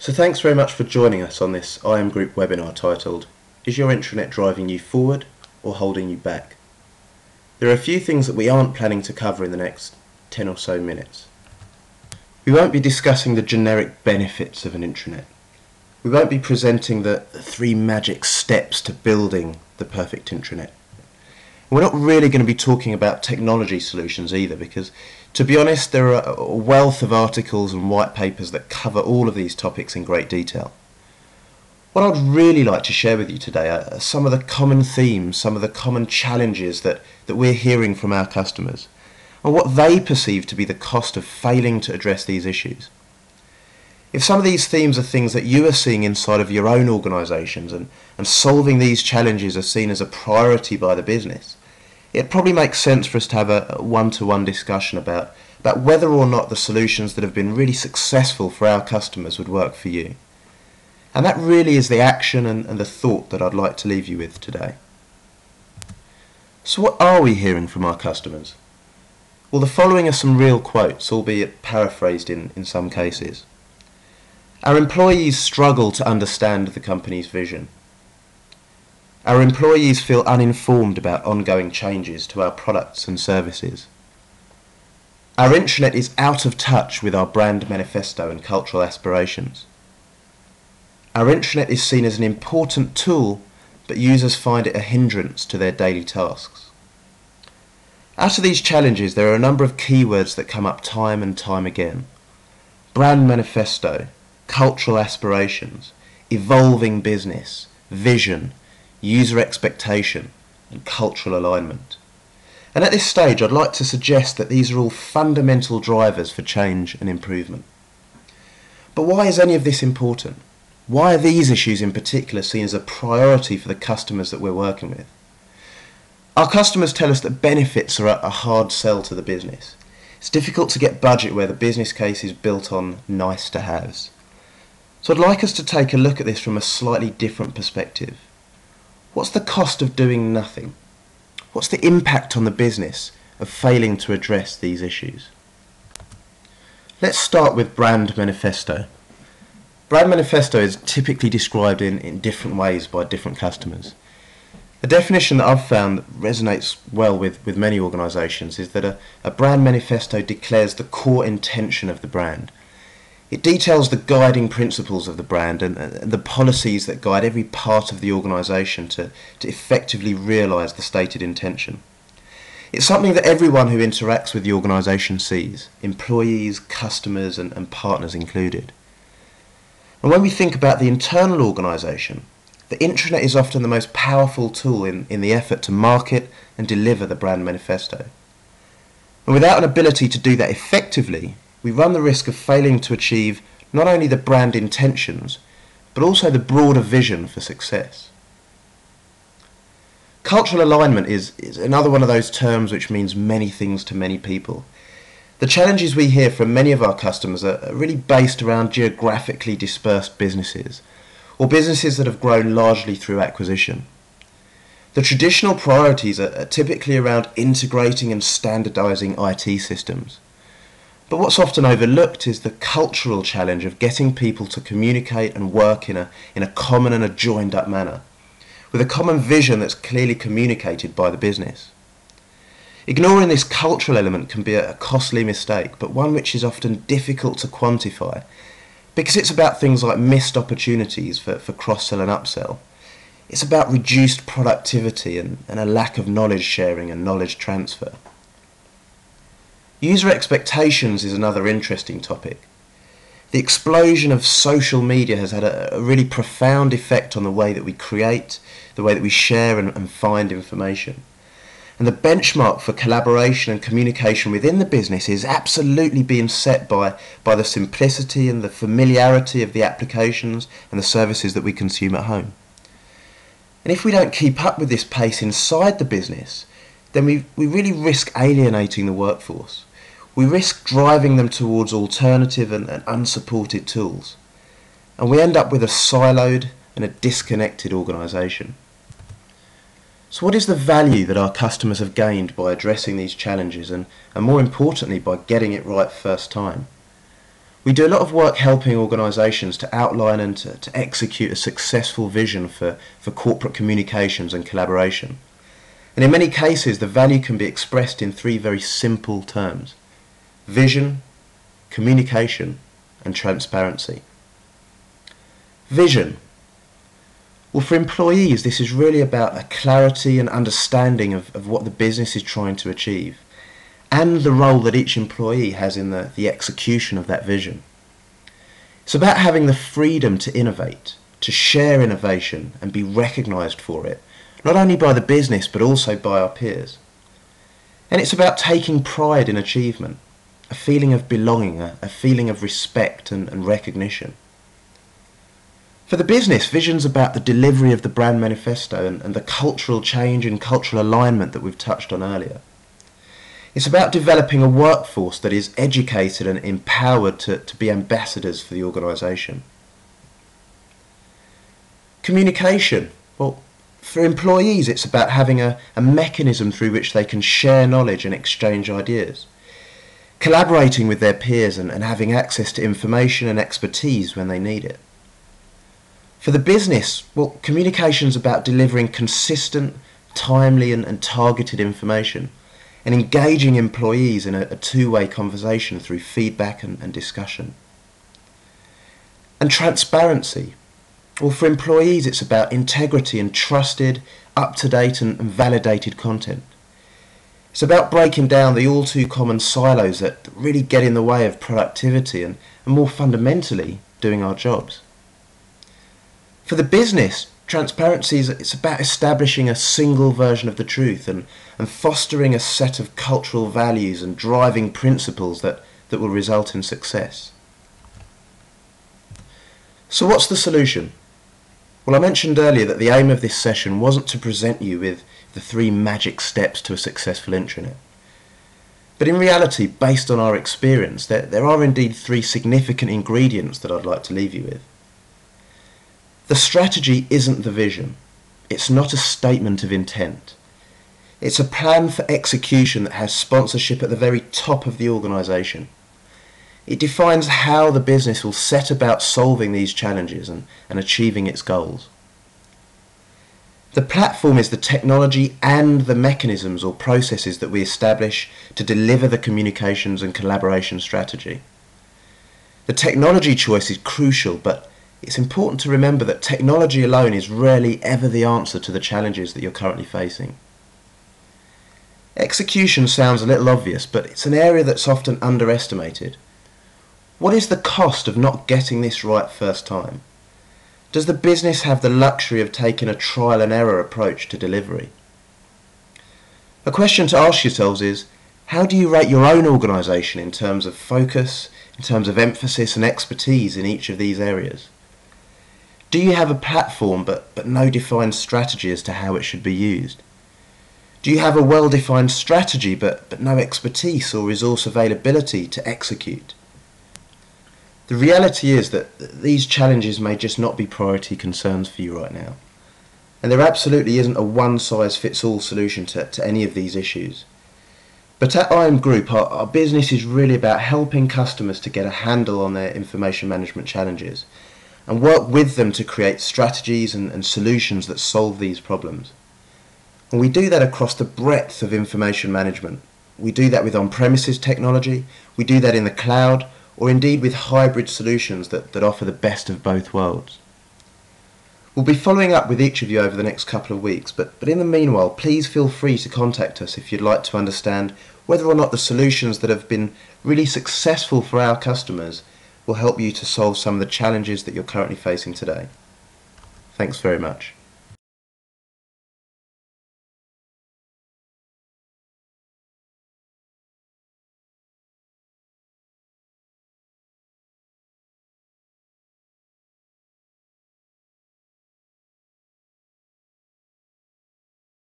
So thanks very much for joining us on this IM Group webinar titled, Is your intranet driving you forward or holding you back? There are a few things that we aren't planning to cover in the next 10 or so minutes. We won't be discussing the generic benefits of an intranet. We won't be presenting the 3 magic steps to building the perfect intranet. We're not really going to be talking about technology solutions either, because to be honest, there are a wealth of articles and white papers that cover all of these topics in great detail. What I'd really like to share with you today are some of the common themes, some of the common challenges that we're hearing from our customers, and what they perceive to be the cost of failing to address these issues. If some of these themes are things that you are seeing inside of your own organisations and solving these challenges are seen as a priority by the business, it probably makes sense for us to have a one-to-one discussion about whether or not the solutions that have been really successful for our customers would work for you. And that really is the action and the thought that I'd like to leave you with today. So what are we hearing from our customers? Well, the following are some real quotes, albeit paraphrased in some cases. Our employees struggle to understand the company's vision. Our employees feel uninformed about ongoing changes to our products and services. Our intranet is out of touch with our brand manifesto and cultural aspirations. Our intranet is seen as an important tool, but users find it a hindrance to their daily tasks. Out of these challenges, there are a number of keywords that come up time and time again. Brand manifesto, cultural aspirations, evolving business, vision, user expectation, and cultural alignment. And at this stage, I'd like to suggest that these are all fundamental drivers for change and improvement. But why is any of this important? Why are these issues in particular seen as a priority for the customers that we're working with? Our customers tell us that benefits are a hard sell to the business. It's difficult to get budget where the business case is built on nice to haves. So I'd like us to take a look at this from a slightly different perspective. What's the cost of doing nothing? What's the impact on the business of failing to address these issues? Let's start with brand manifesto. Brand manifesto is typically described in different ways by different customers. A definition that I've found that resonates well with many organisations is that a brand manifesto declares the core intention of the brand. It details the guiding principles of the brand and the policies that guide every part of the organisation to effectively realise the stated intention. It's something that everyone who interacts with the organisation sees, employees, customers and partners included. And when we think about the internal organisation, the intranet is often the most powerful tool in the effort to market and deliver the brand manifesto. And without an ability to do that effectively, we run the risk of failing to achieve not only the brand intentions, but also the broader vision for success. Cultural alignment is another one of those terms which means many things to many people. The challenges we hear from many of our customers are really based around geographically dispersed businesses, or businesses that have grown largely through acquisition. The traditional priorities are typically around integrating and standardising IT systems. But what's often overlooked is the cultural challenge of getting people to communicate and work in a common and a joined up manner, with a common vision that's clearly communicated by the business. Ignoring this cultural element can be a costly mistake, but one which is often difficult to quantify, because it's about things like missed opportunities for cross-sell and upsell. It's about reduced productivity and a lack of knowledge sharing and knowledge transfer. User expectations is another interesting topic. The explosion of social media has had a really profound effect on the way that we create, the way that we share and find information. And the benchmark for collaboration and communication within the business is absolutely being set by the simplicity and the familiarity of the applications and the services that we consume at home. And if we don't keep up with this pace inside the business, then we really risk alienating the workforce. We risk driving them towards alternative and unsupported tools. And we end up with a siloed and a disconnected organisation. So what is the value that our customers have gained by addressing these challenges and more importantly by getting it right first time? We do a lot of work helping organisations to outline and to execute a successful vision for corporate communications and collaboration. And in many cases, the value can be expressed in three very simple terms: vision, communication, and transparency. Vision. Well, for employees, this is really about a clarity and understanding of what the business is trying to achieve, and the role that each employee has in the execution of that vision. It's about having the freedom to innovate, to share innovation and be recognised for it, not only by the business but also by our peers. And it's about taking pride in achievement, a feeling of belonging, a feeling of respect and recognition. For the business, vision's about the delivery of the brand manifesto and the cultural change and cultural alignment that we've touched on earlier. It's about developing a workforce that is educated and empowered to be ambassadors for the organisation. Communication. Well, for employees, it's about having a mechanism through which they can share knowledge and exchange ideas, collaborating with their peers and having access to information and expertise when they need it. For the business, well, communication's about delivering consistent, timely and targeted information and engaging employees in a two-way conversation through feedback and discussion. And transparency. Well, for employees, it's about integrity and trusted, up-to-date and validated content. It's about breaking down the all-too-common silos that really get in the way of productivity and more fundamentally, doing our jobs. For the business, transparency it's about establishing a single version of the truth and fostering a set of cultural values and driving principles that will result in success. So what's the solution? Well, I mentioned earlier that the aim of this session wasn't to present you with the 3 magic steps to a successful intranet. But in reality, based on our experience, there are indeed 3 significant ingredients that I'd like to leave you with. The strategy isn't the vision. It's not a statement of intent. It's a plan for execution that has sponsorship at the very top of the organisation. It defines how the business will set about solving these challenges and achieving its goals. The platform is the technology and the mechanisms or processes that we establish to deliver the communications and collaboration strategy. The technology choice is crucial, but it's important to remember that technology alone is rarely ever the answer to the challenges that you're currently facing. Execution sounds a little obvious, but it's an area that's often underestimated. What is the cost of not getting this right first time? Does the business have the luxury of taking a trial and error approach to delivery? A question to ask yourselves is, how do you rate your own organisation in terms of focus, in terms of emphasis and expertise in each of these areas? Do you have a platform but no defined strategy as to how it should be used? Do you have a well-defined strategy but no expertise or resource availability to execute? The reality is that these challenges may just not be priority concerns for you right now. And there absolutely isn't a one-size-fits-all solution to any of these issues. But at IM Group, our business is really about helping customers to get a handle on their information management challenges and work with them to create strategies and solutions that solve these problems. And we do that across the breadth of information management. We do that with on-premises technology, we do that in the cloud, or indeed with hybrid solutions that offer the best of both worlds. We'll be following up with each of you over the next couple of weeks, but in the meanwhile, please feel free to contact us if you'd like to understand whether or not the solutions that have been really successful for our customers will help you to solve some of the challenges that you're currently facing today. Thanks very much.